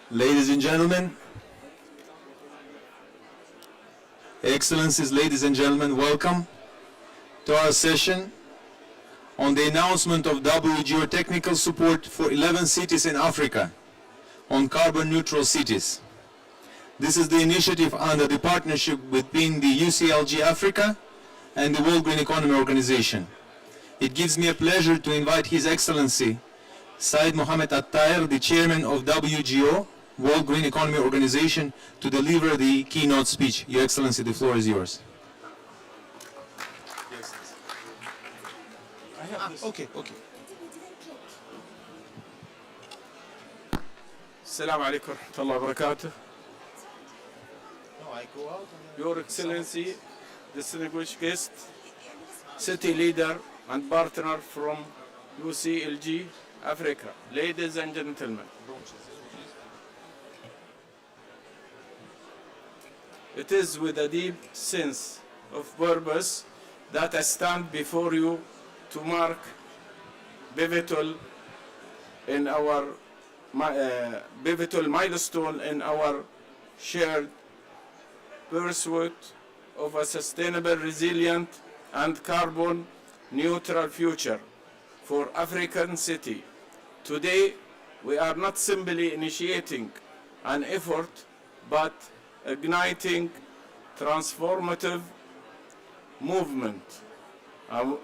Ladies and gentlemen, Excellencies, ladies and gentlemen, welcome to our session on the announcement of WGEO technical support for 11 cities in Africa on carbon neutral cities. This is the initiative under the partnership between the UCLG Africa and the World Green Economy Organization. It gives me a pleasure to invite His Excellency Said Mohammed At-Taher, the chairman of WGEO, World Green Economy Organization, to deliver the keynote speech. Your Excellency, the floor is yours. Okay. Assalamu alaikum warahmatullahi wabarakatuh. Your Excellency, distinguished guest, city leader and partner from UCLG Africa, ladies and gentlemen. It is with a deep sense of purpose that I stand before you to mark pivotal milestone in our shared pursuit of a sustainable, resilient, and carbon neutral future for African city. Today, we are not simply initiating an effort, but igniting transformative movement, a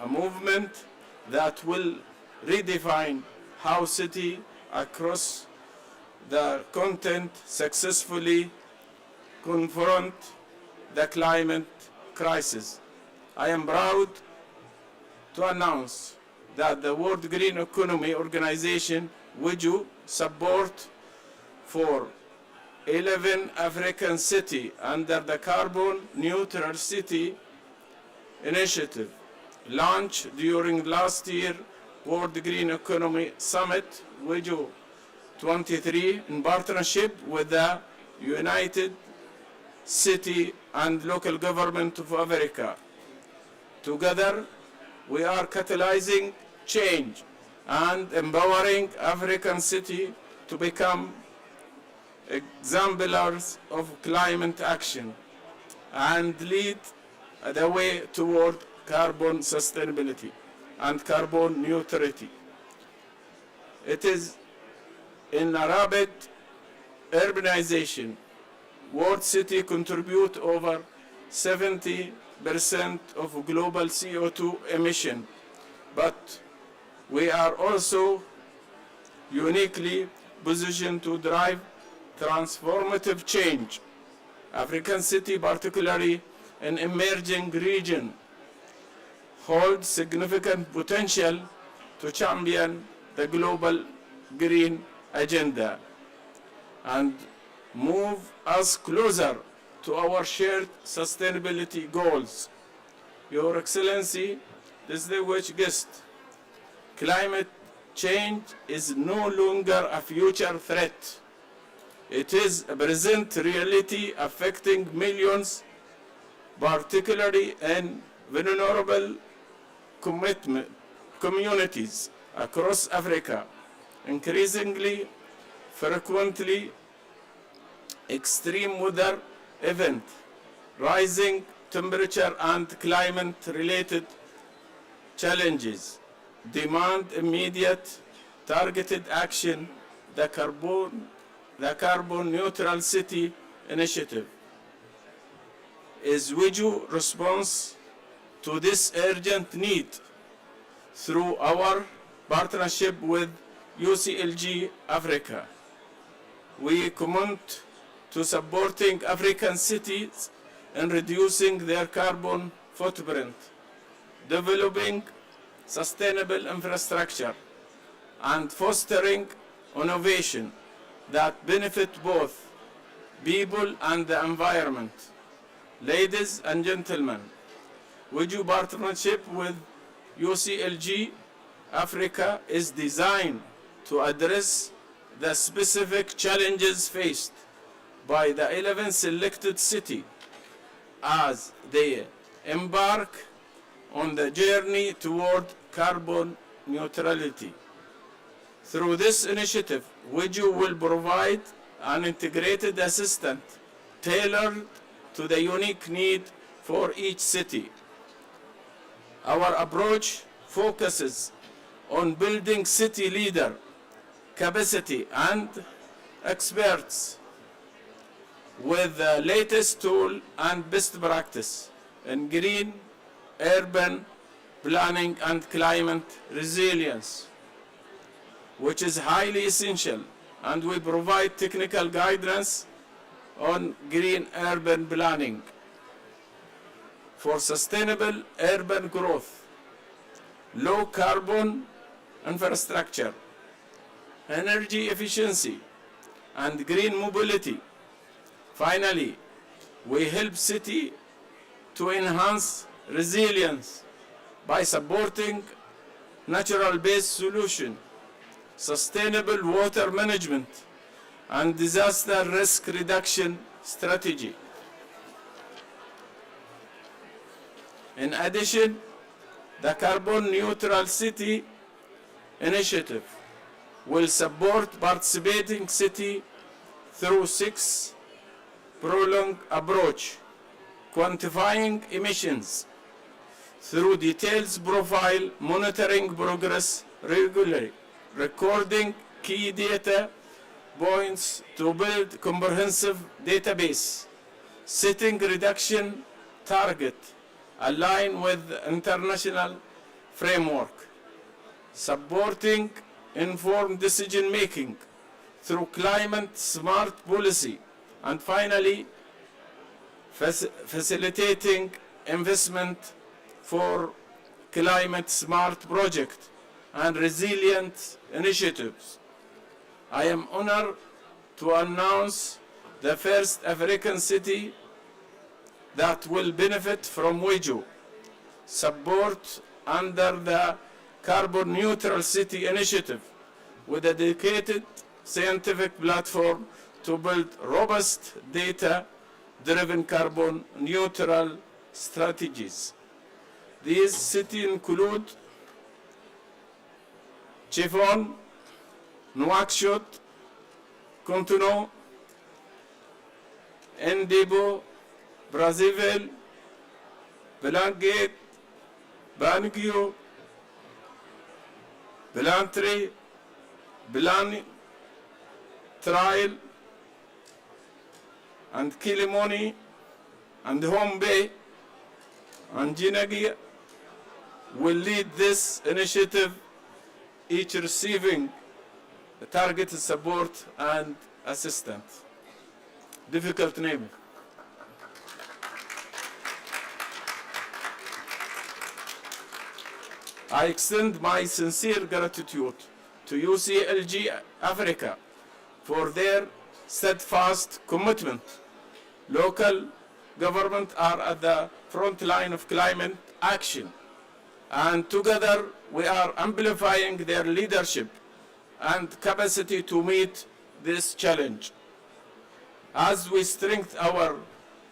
movement that will redefine how cities across the continent successfully confront the climate crisis. I am proud to announce that the World Green Economy Organization, WGEO, support for 11 African cities under the Carbon Neutral City Initiative, launched during last year World Green Economy Summit, WGEO 23, in partnership with the United City and Local Government of Africa. Together, we are catalyzing change and empowering African cities to become exemplars of climate action and lead the way toward carbon sustainability and carbon neutrality. It is in a rapid urbanization, world cities contribute over 70% of global CO2 emission, but we are also uniquely positioned to drive transformative change. African cities, particularly in emerging regions, hold significant potential to champion the global green agenda and move us closer to our shared sustainability goals. Your Excellency, distinguished guest, climate change is no longer a future threat. It is a present reality affecting millions, particularly in vulnerable communities across Africa. Increasingly frequently, extreme weather events, rising temperature, and climate-related challenges demand immediate, targeted action. The Carbon Neutral City Initiative is WGEO's response to this urgent need. Through our partnership with UCLG Africa, we commit to supporting African cities in reducing their carbon footprint, developing sustainable infrastructure, and fostering innovation that benefit both people and the environment. Ladies and gentlemen, WGEO partnership with UCLG Africa is designed to address the specific challenges faced by the 11 selected cities as they embark on the journey toward carbon neutrality. Through this initiative, WGEO will provide an integrated assistance tailored to the unique need for each city. Our approach focuses on building city leader capacity and experts with the latest tool and best practice in green, urban planning and climate resilience, which is highly essential, and we provide technical guidance on green urban planning for sustainable urban growth, low carbon infrastructure, energy efficiency, and green mobility. Finally, we help cities to enhance resilience by supporting natural-based solutions, sustainable water management, and disaster risk reduction strategy. In addition, the Carbon Neutral City Initiative will support participating cities through 6 pronged approach, quantifying emissions through detailed profile, monitoring progress regularly, recording key data points to build comprehensive database, setting reduction target aligned with international framework, supporting informed decision making through climate smart policy, and finally facilitating investment for climate smart projects and resilient initiatives. I am honored to announce the first African city that will benefit from WGEO support under the Carbon Neutral City Initiative with a dedicated scientific platform to build robust data-driven carbon neutral strategies. These cities include Chiffon, Nouakchott, Cotonou, Ndebo, Brazzaville, Belangate, Bangui, Belantry, Belani, Trail, and Kilimoni, and Home Bay, and Jinagi will lead this initiative, each receiving targeted support and assistance. Difficult name. I extend my sincere gratitude to UCLG Africa for their steadfast commitment. Local governments are at the front line of climate action, and together we are amplifying their leadership and capacity to meet this challenge. As we strengthen our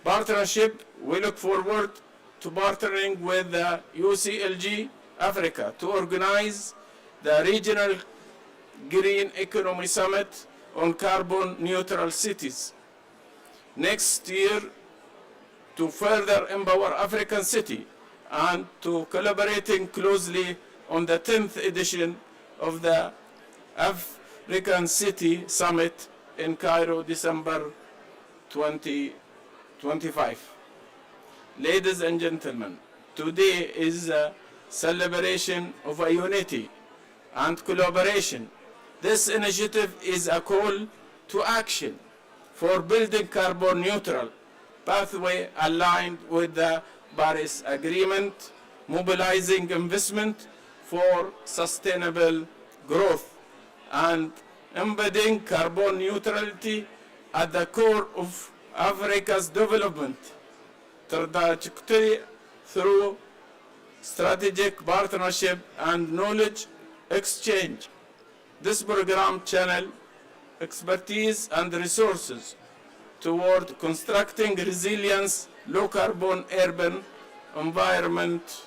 partnership, we look forward to partnering with the UCLG Africa to organize the Regional Green Economy Summit on Carbon Neutral Cities next year to further empower African cities and to collaborating closely on the 10th edition of the African City Summit in Cairo, December 2025. Ladies and gentlemen, today is a celebration of a unity and collaboration. This initiative is a call to action for building carbon neutral pathway aligned with the Paris Agreement, mobilizing investment for sustainable growth, and embedding carbon neutrality at the core of Africa's development trajectory through strategic partnership and knowledge exchange. This program channel expertise and resources toward constructing resilience, low-carbon urban environment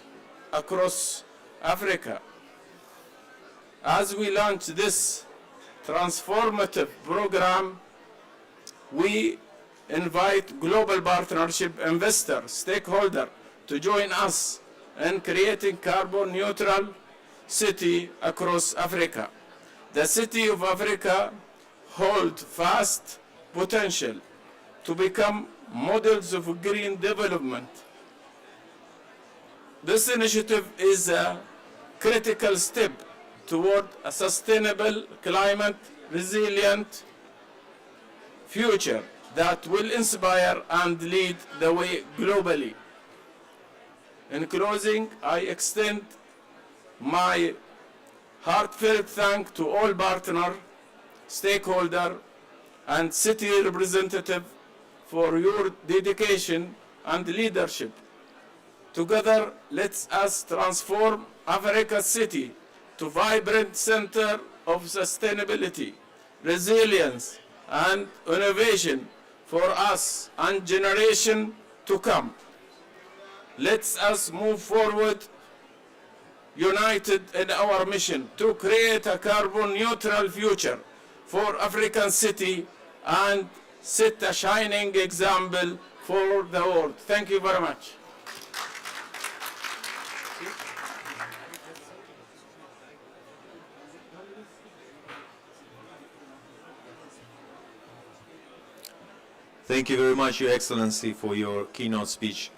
across Africa. As we launch this transformative program, we invite global partnership investors, stakeholders to join us in creating carbon neutral city across Africa. The City of Africa holds vast potential to become models of green development. This initiative is a critical step toward a sustainable, climate resilient future that will inspire and lead the way globally. In closing, I extend my heartfelt thanks to all partners, stakeholders, and city representatives for your dedication and leadership. Together, let us transform Africa's city to vibrant center of sustainability, resilience, and innovation for us and generations to come. Let us move forward united in our mission to create a carbon neutral future for African city and set a shining example for the world. Thank you very much. Thank you very much, Your Excellency, for your keynote speech.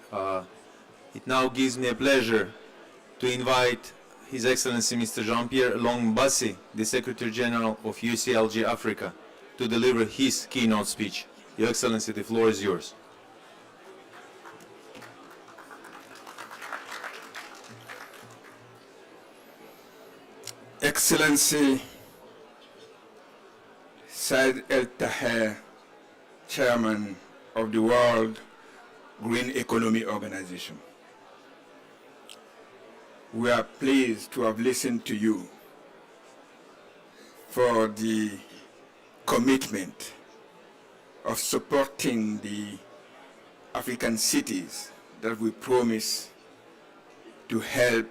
It now gives me a pleasure to invite His Excellency Mr. Jean-Pierre Longbassi, the Secretary General of UCLG Africa, to deliver his keynote speech. Your Excellency, the floor is yours. Excellency Said El-Taher, Chairman of the World Green Economy Organization. We are pleased to have listened to you for the commitment of supporting the African cities that we promise to help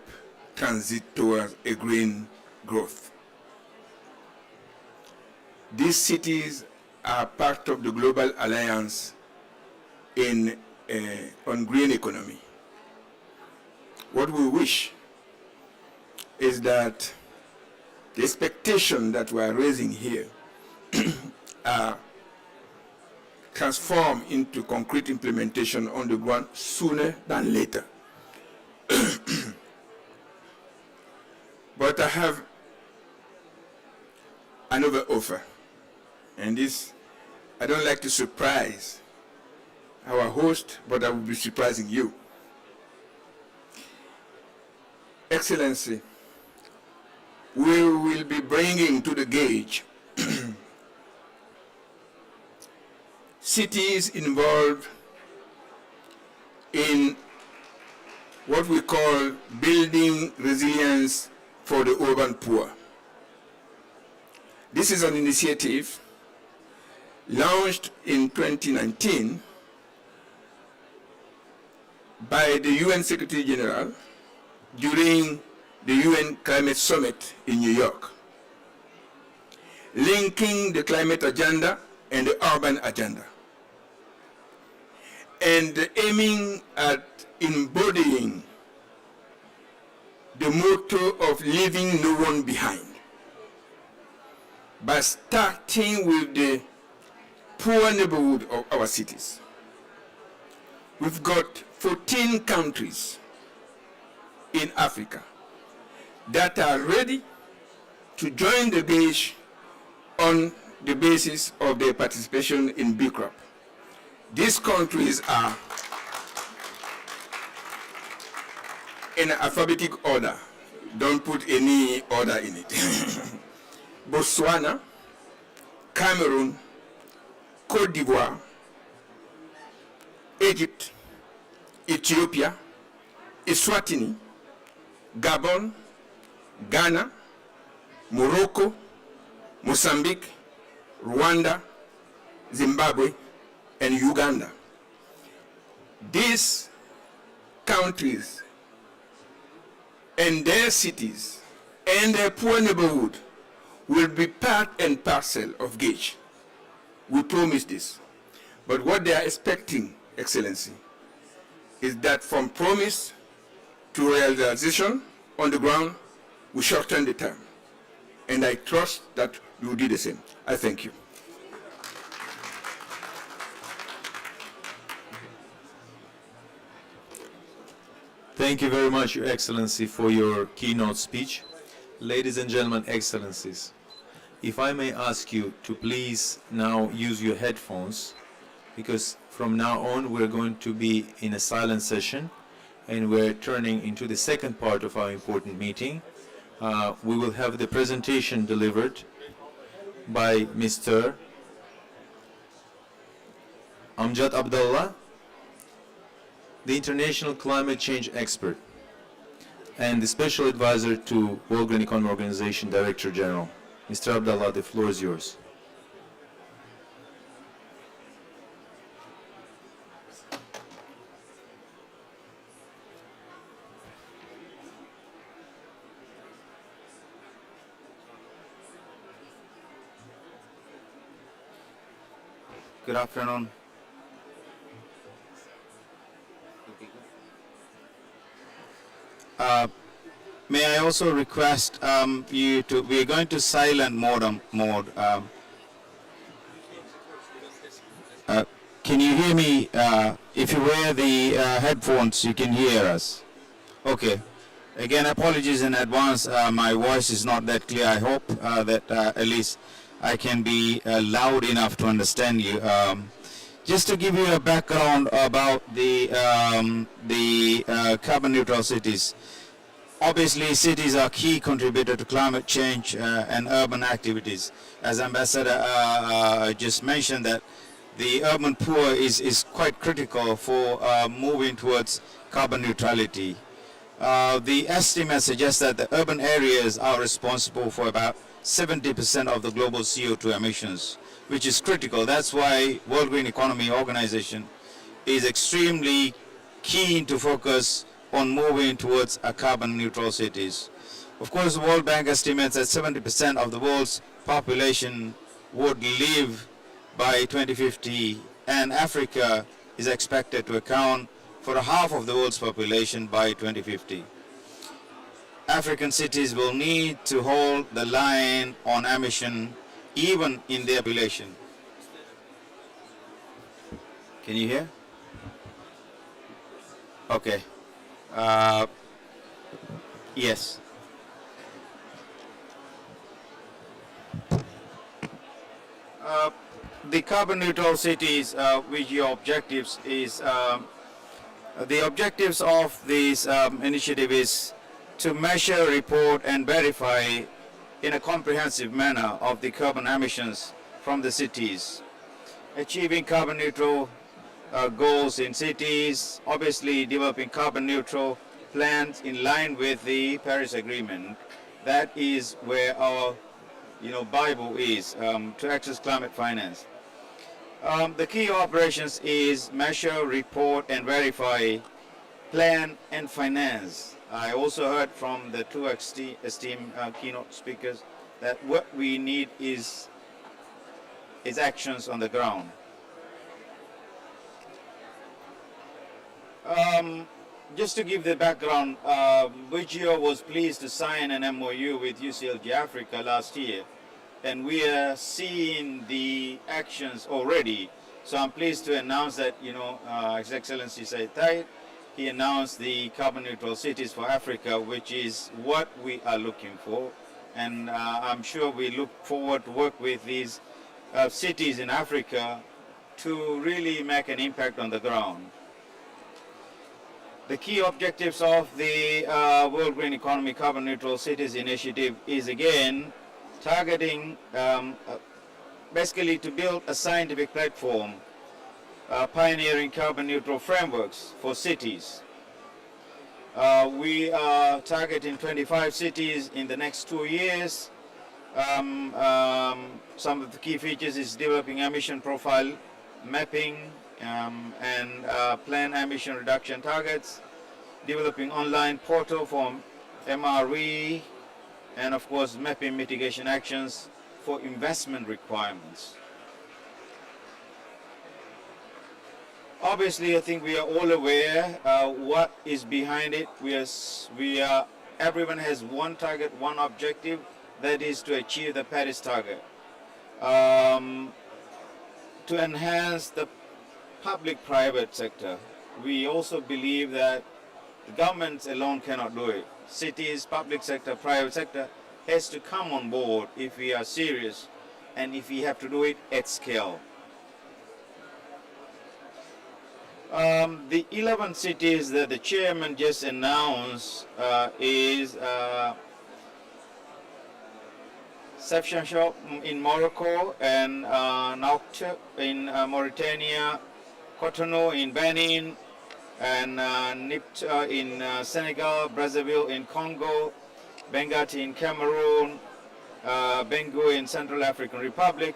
transit towards a green growth. These cities are part of the Global Alliance on Green Economy. What we wish is that the expectation that we are raising here are transformed into concrete implementation on the ground sooner than later. But I have another offer, and this, I don't like to surprise our host, but I will be surprising you. Excellency, we will be bringing to the gauge cities involved in what we call building resilience for the urban poor. This is an initiative launched in 2019 by the UN Secretary General during the UN Climate Summit in New York, linking the climate agenda and the urban agenda, and aiming at embodying the motto of leaving no one behind, by starting with the poor neighborhood of our cities. We've got 14 countries in Africa that are ready to join the gauge on the basis of their participation in BCRAP. These countries are in alphabetic order. Don't put any order in it. Botswana, Cameroon, Côte d'Ivoire, Egypt, Ethiopia, Eswatini, Gabon, Ghana, Morocco, Mozambique, Rwanda, Zimbabwe, and Uganda. These countries and their cities and their poor neighborhood will be part and parcel of GEO. We promise this. But what they are expecting, Excellency, is that from promise to realization on the ground, we shorten the time. And I trust that you will do the same. I thank you. Thank you very much, Your Excellency, for your keynote speech. Ladies and gentlemen, Excellencies, if I may ask you to please now use your headphones, because from now on we're going to be in a silent session and we're turning into the second part of our important meeting. We will have the presentation delivered by Mr. Amjad Abdallah, the international climate change expert and the special advisor to World Green Economy Organization Director General. Mr. Abdallah, the floor is yours. Good afternoon. May I also request you to, we are going to silent mode. Can you hear me? If you wear the headphones, you can hear us. Okay. Again, apologies in advance. My voice is not that clear. I hope that at least I can be loud enough to understand you. Just to give you a background about the carbon neutral cities. Obviously, cities are key contributor to climate change and urban activities. As Ambassador just mentioned, that the urban poor is quite critical for moving towards carbon neutrality. The estimates suggest that the urban areas are responsible for about 70% of the global CO2 emissions, which is critical. That's why World Green Economy Organization is extremely keen to focus on moving towards a carbon neutral cities. Of course, the World Bank estimates that 70% of the world's population would live by 2050, and Africa is expected to account for half of the world's population by 2050. African cities will need to hold the line on emission even in their population. Can you hear? Okay. Yes. The carbon neutral cities, WGEO objectives is, the objectives of this initiative is to measure, report and verify in a comprehensive manner of the carbon emissions from the cities, achieving carbon neutral goals in cities, obviously developing carbon neutral plans in line with the Paris Agreement. That is where our Bible is to access climate finance. The key operations is measure, report and verify, plan and finance. I also heard from the two esteemed keynote speakers that what we need is actions on the ground. Just to give the background, WGEO was pleased to sign an MOU with UCLG Africa last year, and we are seeing the actions already. So I'm pleased to announce that, His Excellency Said Taid, he announced the carbon neutral cities for Africa, which is what we are looking for. And I'm sure we look forward to work with these cities in Africa to really make an impact on the ground. The key objectives of the World Green Economy Carbon Neutral Cities Initiative is again targeting basically to build a scientific platform pioneering carbon neutral frameworks for cities. We are targeting 25 cities in the next 2 years, Some of the key features is developing emission profile mapping and plan emission reduction targets, developing online portal for MRE, and of course mapping mitigation actions for investment requirements. Obviously, I think we are all aware what is behind it. Everyone has one target, one objective, that is to achieve the Paris target. To enhance the public-private sector, we also believe that governments alone cannot do it. Cities, public sector, private sector has to come on board if we are serious and if we have to do it at scale. The 11 cities that the chairman just announced is Chefchaouen in Morocco, and Nouakchott in Mauritania, Cotonou in Benin, and Nipt in Senegal, Brazzaville in Congo, Benghazi in Cameroon, Bengu in Central African Republic,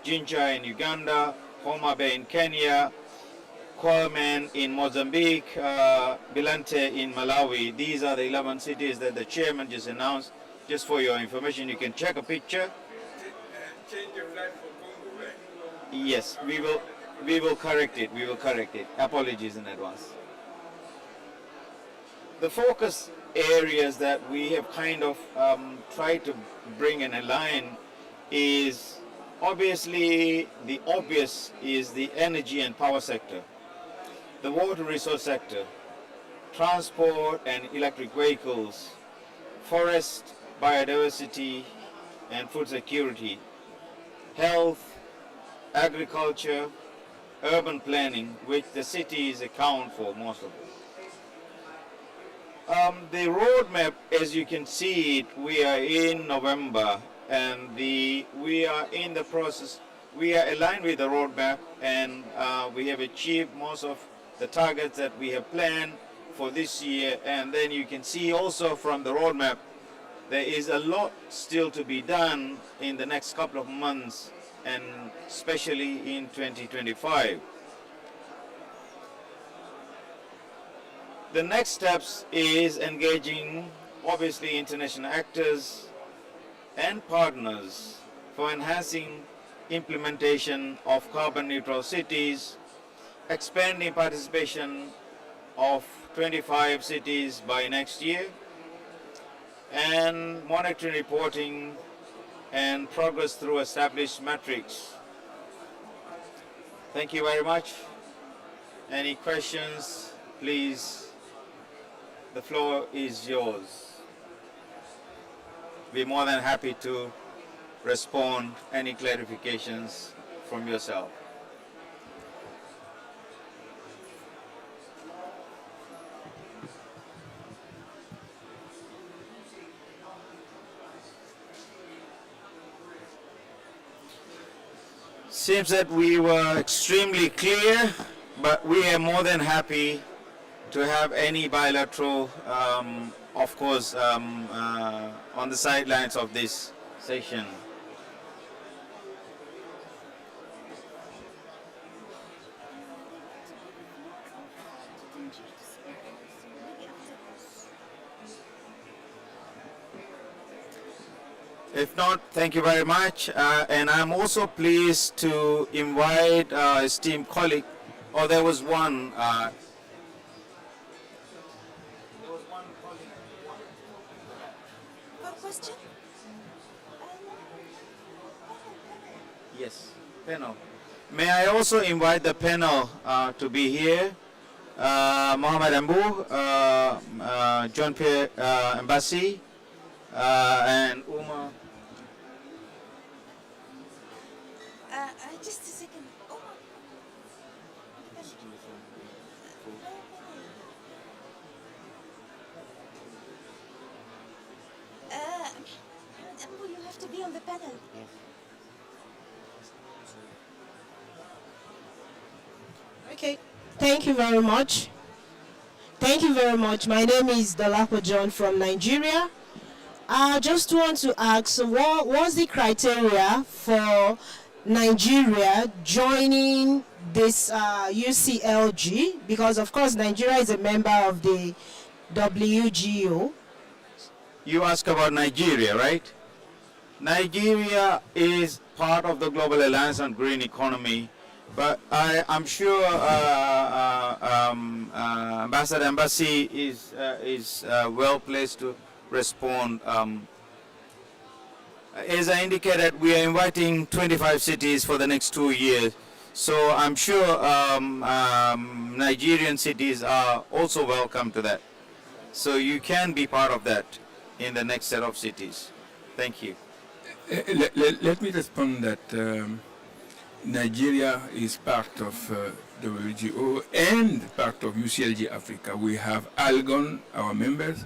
Jinja in Uganda, Homa Bay in Kenya, Kwame in Mozambique, Bilante in Malawi. These are the 11 cities that the chairman just announced. Just for your information, you can check a picture. Change the flag for Congo, right? Yes, we will correct it. We will correct it. Apologies in advance. The focus areas that we have kind of tried to bring and align is obviously the obvious is the energy and power sector, the water resource sector, transport and electric vehicles, forest, biodiversity and food security, health, agriculture, urban planning, which the cities account for most of it. The roadmap, as you can see it, we are in November, and we are in the process. We are aligned with the roadmap, and we have achieved most of the targets that we have planned for this year. And then you can see also from the roadmap, there is a lot still to be done in the next couple of months, and especially in 2025. The next steps is engaging, obviously, international actors and partners for enhancing implementation of carbon neutral cities, expanding participation of 25 cities by next year, and monitoring, reporting, and progress through established metrics. Thank you very much. Any questions, please? The floor is yours. We're more than happy to respond any clarifications from yourself. Seems that we were extremely clear, but we are more than happy to have any bilateral, of course, on the sidelines of this session. If not, thank you very much. And I'm also pleased to invite esteemed colleague, or there was one. Question? Yes, panel. May I also invite the panel to be here? Mohamed Ambou, Jean-Pierre Embassy, and Uma. Just a second. You have to be on the panel. Okay, thank you very much. Thank you very much. My name is Dolapo John from Nigeria. I just want to ask, what's the criteria for Nigeria joining this UCLG? Because of course Nigeria is a member of the WGEO. You ask about Nigeria, right? Nigeria is part of the Global Alliance on Green Economy, but I'm sure Ambassador Embassy is well placed to respond. As I indicated, we are inviting 25 cities for the next 2 years, so I'm sure Nigerian cities are also welcome to that. So you can be part of that in the next set of cities. Thank you. Let me respond that Nigeria is part of WGO and part of UCLG Africa. We have ALGON, our members.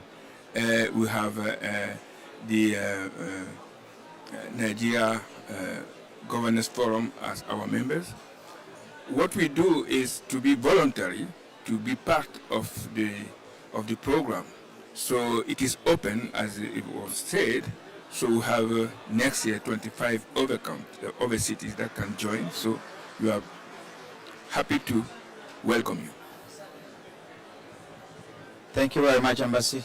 We have the Nigeria Governance Forum as our members. What we do is to be voluntary, to be part of the program. So it is open, as it was said. So we have next year 25 other cities that can join. So we are happy to welcome you. Thank you very much, Embassy.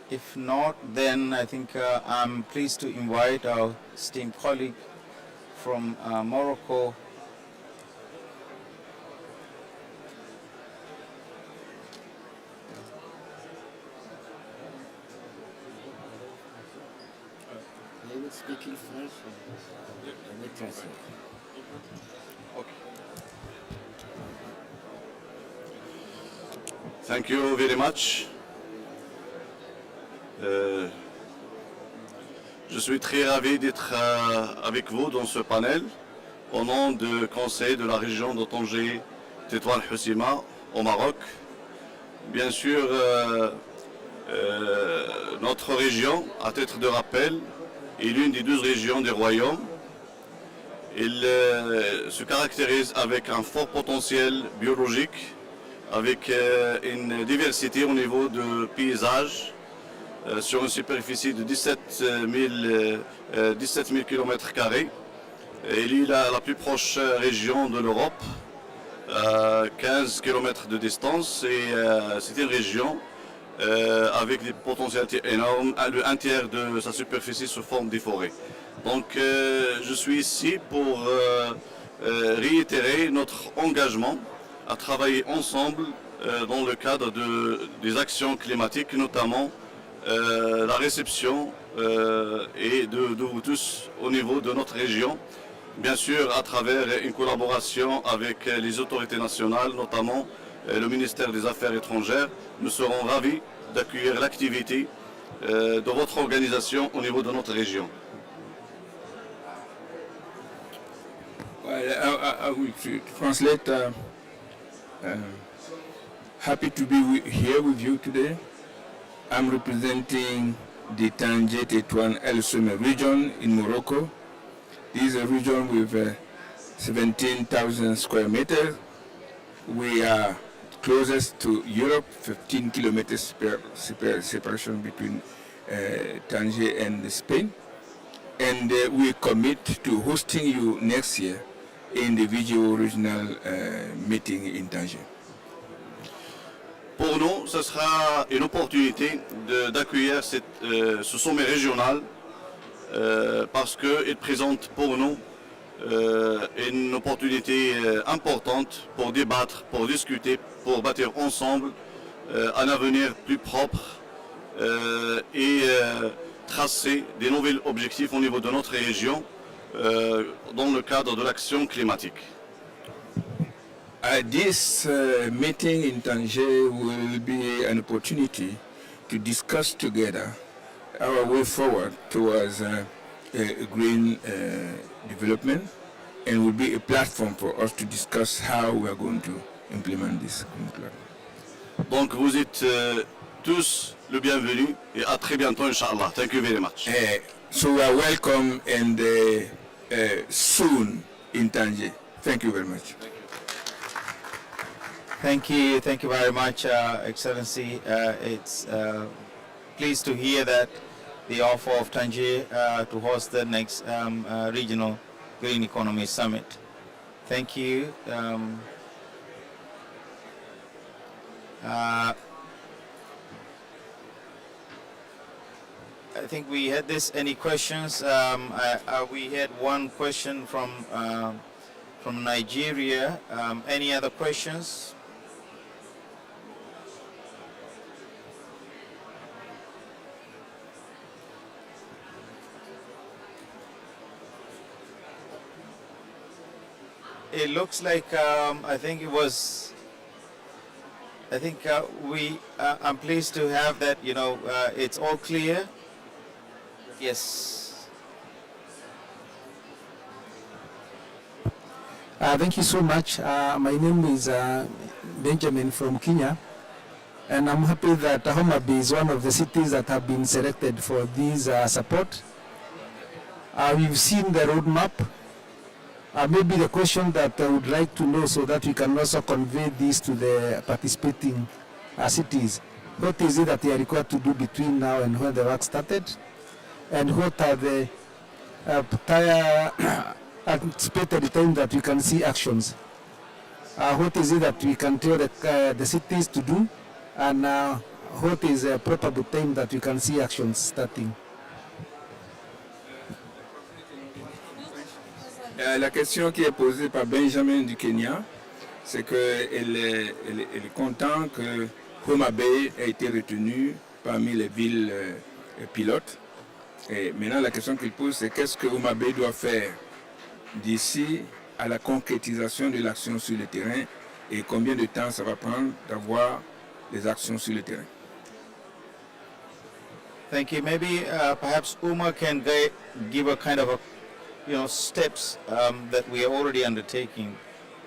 If not, then I think I'm pleased to invite our esteemed colleague from Morocco, Speaking French, let me translate. Thank you very much. Je suis très ravi d'être avec vous dans ce panel au nom du Conseil de la région de Tanger, Tétouan Hossima au Maroc. Bien sûr, notre région, à titre de rappel, est l'une des 12 régions du royaume. Il se caractérise avec un fort potentiel biologique, avec une diversité au niveau de paysage, sur une superficie de 17 000 km². Il est la plus proche région de l'Europe, 15 km de distance, et c'est une région avec des potentialités énormes. Un tiers de sa superficie se forme des forêts. Donc je suis ici pour réitérer notre engagement à travailler ensemble dans le cadre des actions climatiques, notamment la réception et de vous tous au niveau de notre région, bien sûr à travers une collaboration avec les autorités nationales, notamment le ministère des Affaires étrangères. Nous serons ravis d'accueillir l'activité de votre organisation au niveau de notre région. Well, I will translate. Happy to be here with you today. I'm representing the Tanger Tétouan El Somme region in Morocco. This is a region with 17,000 square meters. We are closest to Europe, 15 kilometers separation between Tanger and Spain. And we commit to hosting you next year in the WGEO regional meeting in Tanger. Pour nous, ce sera une opportunité d'accueillir ce sommet régional parce qu'il présente pour nous une opportunité importante pour débattre, pour discuter, pour bâtir ensemble un avenir plus propre et tracer des nouveaux objectifs au niveau de notre région dans le cadre de l'action climatique. This meeting in Tanger will be an opportunity to discuss together our way forward towards a green development, and will be a platform for us to discuss how we are going to implement this green plan. Donc vous êtes tous le bienvenu et à très bientôt, Inch'Allah. Thank you very much. So we are welcome and soon in Tanger. Thank you very much. Thank you very much, Excellency. It's pleased to hear that the offer of Tangier to host the next regional Green Economy Summit. Thank you. I think we had any questions. We had one question from Nigeria. Any other questions? It looks like I think it was. I think I'm pleased to have that. It's all clear. Yes. Thank you so much. My name is Benjamin from Kenya, and I'm happy that Homa Bay is one of the cities that have been selected for this support. We've seen the roadmap. Maybe the question that I would like to know so that we can also convey this to the participating cities. What is it that they are required to do between now and when the work started? And what are the anticipated time that we can see actions? What is it that we can tell the cities to do? And what is a probable time that we can see actions starting? La question qui est posée par Benjamin du Kenya, c'est qu'elle est contente que Homa Bay ait été retenue parmi les villes pilotes. Et maintenant, la question qu'il pose, c'est qu'est-ce que Homa Bay doit faire d'ici à la concrétisation de l'action sur le terrain et combien de temps ça va prendre d'avoir des actions sur le terrain. Thank you. Maybe perhaps Uma can give a kind of steps that we are already undertaking,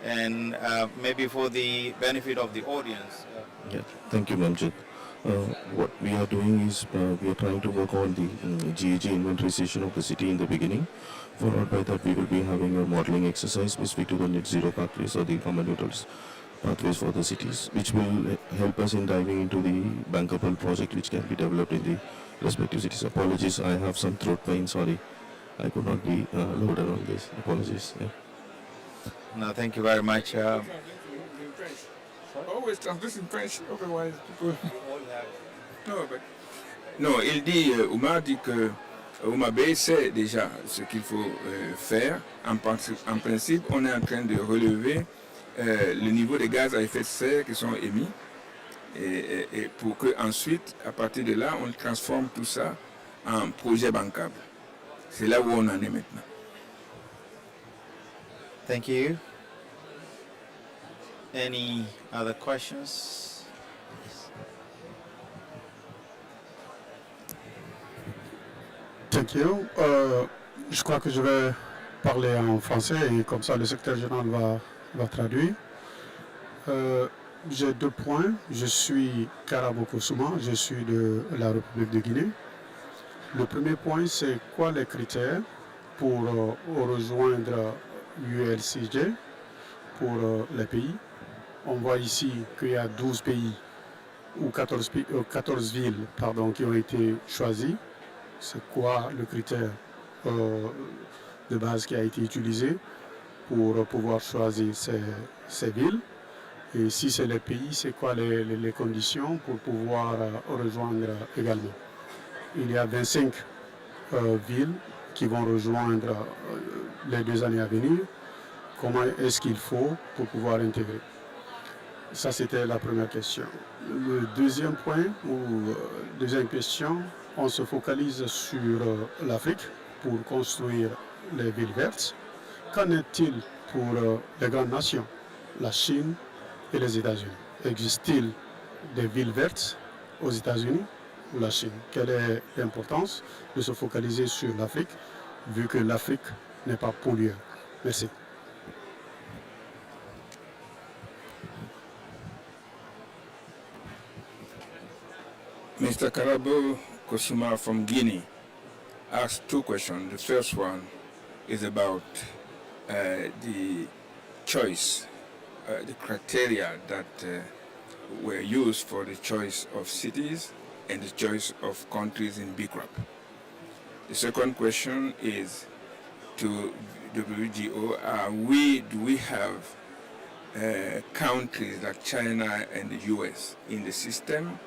and maybe for the benefit of the audience. Yeah, thank you, Manjit. What we are doing is we are trying to work on the GEG inventorization of the city in the beginning. Followed by that, we will be having a modeling exercise specific to the net zero pathways or the carbon neutral pathways for the cities, which will help us in diving into the bankable project which can be developed in the respective cities. Apologies, I have some throat pain, sorry. I could not be louder on this. Apologies. Yeah. No, thank you very much. Always translate in French, otherwise people... Non, il dit, Oumar dit que Homa Bay sait déjà ce qu'il faut faire. En principe, on est en train de relever le niveau des gaz à effet de serre qui sont émis et pour que ensuite, à partir de là, on transforme tout ça en projet bancable. C'est là où on en est maintenant. Thank you. Any other questions? Thank you. Je crois que je vais parler en français et comme ça le secrétaire général va traduire. J'ai 2 points. Je suis Karabo Kosouma, je suis de la République de Guinée. Le premier point, c'est quoi les critères pour rejoindre UCLG pour les pays. On voit ici qu'il y a 12 pays ou 14 villes qui ont été choisies. C'est quoi le critère de base qui a été utilisé pour pouvoir choisir ces villes? Et si c'est les pays, c'est quoi les conditions pour pouvoir rejoindre également? Il y a 25 villes qui vont rejoindre les 2 années à venir. Comment est-ce qu'il faut pour pouvoir intégrer? Ça, c'était la première question. Le deuxième point, ou deuxième question, on se focalise sur l'Afrique pour construire les villes vertes. Qu'en est-il pour les grandes nations, la Chine et les États-Unis? Existe-t-il des villes vertes aux États-Unis ou la Chine? Quelle est l'importance de se focaliser sur l'Afrique, vu que l'Afrique n'est pas polluée? Merci. Mr. Karabo Kosuma from Guinea asked 2 questions. The first one is about the choice the criteria that were used for the choice of cities and the choice of countries in BCRAP. The second question is to WGEO, do we have countries like China and the US in the system,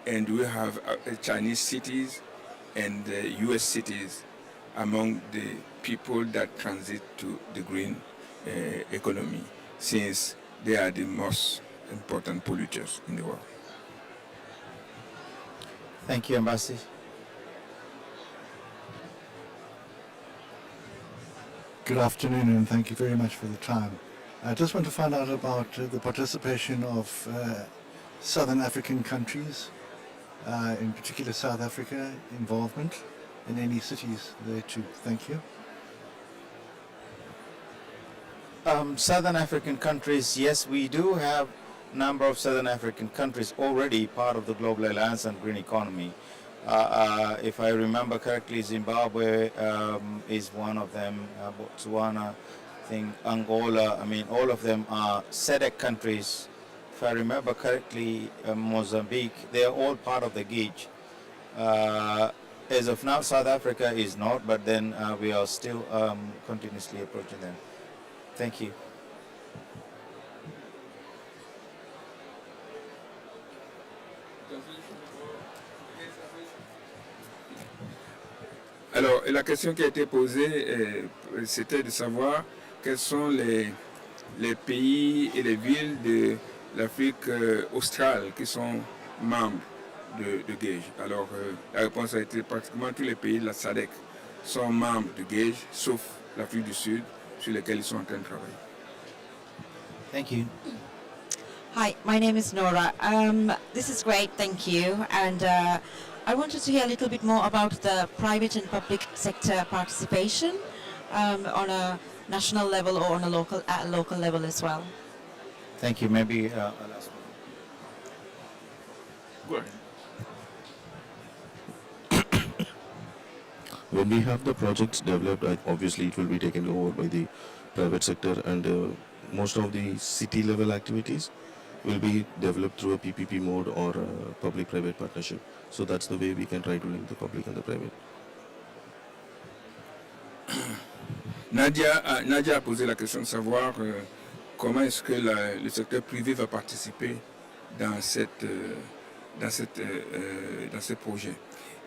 and do we have Chinese cities and US cities among the people that transit to the green economy, since they are the most important polluters in the world? Thank you, Ambassador. Good afternoon, and thank you very much for the time. I just want to find out about the participation of Southern African countries, in particular South Africa, involvement in any cities there too. Thank you. Southern African countries, yes, we do have a number of Southern African countries already part of the Global Alliance on Green Economy. If I remember correctly, Zimbabwe is one of them, Botswana, I think Angola. I mean, all of them are SADC countries. If I remember correctly, Mozambique, they are all part of the GEO. As of now, South Africa is not, but then we are still continuously approaching them. Thank you. Alors, la question qui a été posée, c'était de savoir quels sont les pays et les villes de l'Afrique australe qui sont membres de GEO. Alors, la réponse a été pratiquement tous les pays de la SADC sont membres de GEO, sauf l'Afrique du Sud, sur lesquels ils sont en train de travailler. Thank you. Hi, my name is Nora. This is great, thank you. And I wanted to hear a little bit more about the private and public sector participation on a national level or on a local level as well. Thank you. Maybe I'll ask. Go ahead. When we have the projects developed, obviously it will be taken over by the private sector, and most of the city level activities will be developed through a PPP mode or a public-private partnership. So that's the way we can try to link the public and the private. Nadia a posé la question de savoir comment est-ce que le secteur privé va participer dans ce projet.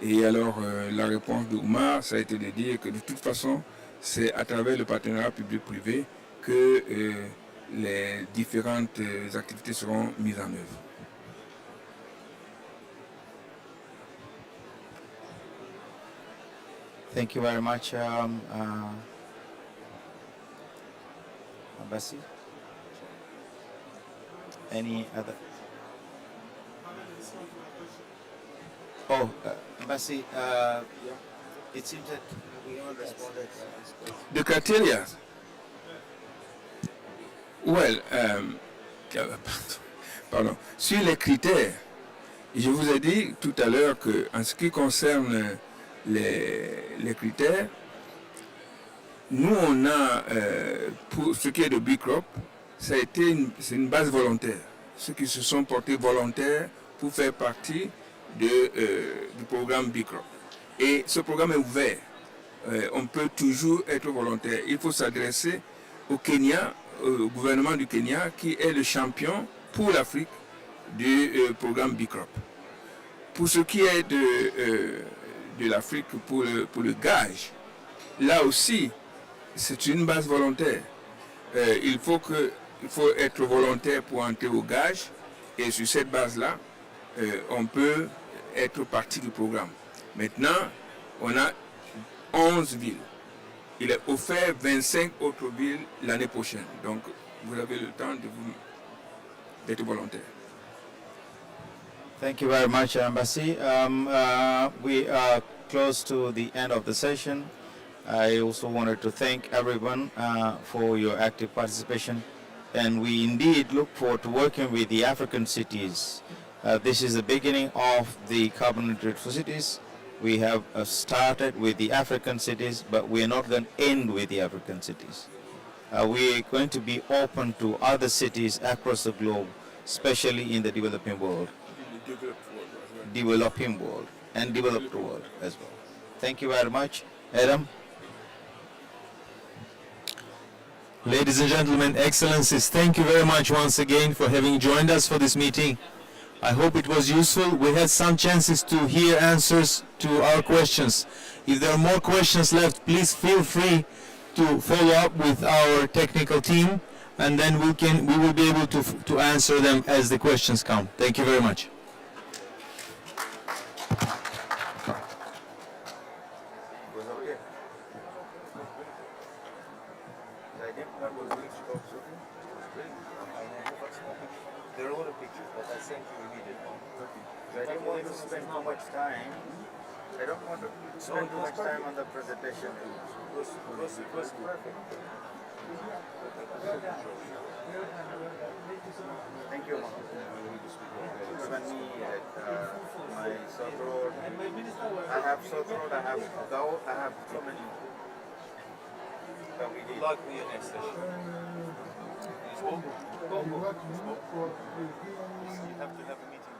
Et alors, la réponse de Oumar, ça a été de dire que de toute façon, c'est à travers le partenariat public-privé que les différentes activités seront mises en œuvre. Thank you very much, Abassi. Any other? Oh, Abassi, it seems that we all responded. The criteria. Well, pardon. Sur les critères, je vous ai dit tout à l'heure qu'en ce qui concerne les critères, nous on a, pour ce qui est de BCROP, c'est une base volontaire. Ceux qui se sont portés volontaires pour faire partie du programme BCROP. Et ce programme est ouvert. On peut toujours être volontaire. Il faut s'adresser au Kenya, au gouvernement du Kenya, qui est le champion pour l'Afrique du programme BCROP. Pour ce qui est de l'Afrique pour le gage, là aussi, c'est une base volontaire. Il faut être volontaire pour entrer au gage, et sur cette base-là, on peut être partie du programme. Maintenant, on a 11 villes. Il est offert 25 autres villes l'année prochaine. Donc, vous avez le temps d'être volontaire. Thank you very much, Ambassi. We are close to the end of the session. I also wanted to thank everyone for your active participation, and we indeed look forward to working with the African cities. This is the beginning of the carbon neutral cities. We have started with the African cities, but we are not going to end with the African cities. we are going to be open to other cities across the globe, especially in the developing world, and developed world as well. Thank you very much. Adam? Ladies and gentlemen, excellencies, thank you very much once again for having joined us for this meeting. I hope it was useful. We had some chances to hear answers to our questions. If there are more questions left, please feel free to follow up with our technical team, and then we will be able to answer them as the questions come. Thank you very much. There are a lot of pictures, but I sent you immediately. I don't want to spend too much time. I don't want to spend too much time on the presentation. It was perfect. Thank you, Mom. Given me my sore throat. I have sore throat, I have gout, I have so many. Like me an session. You have to have a meeting.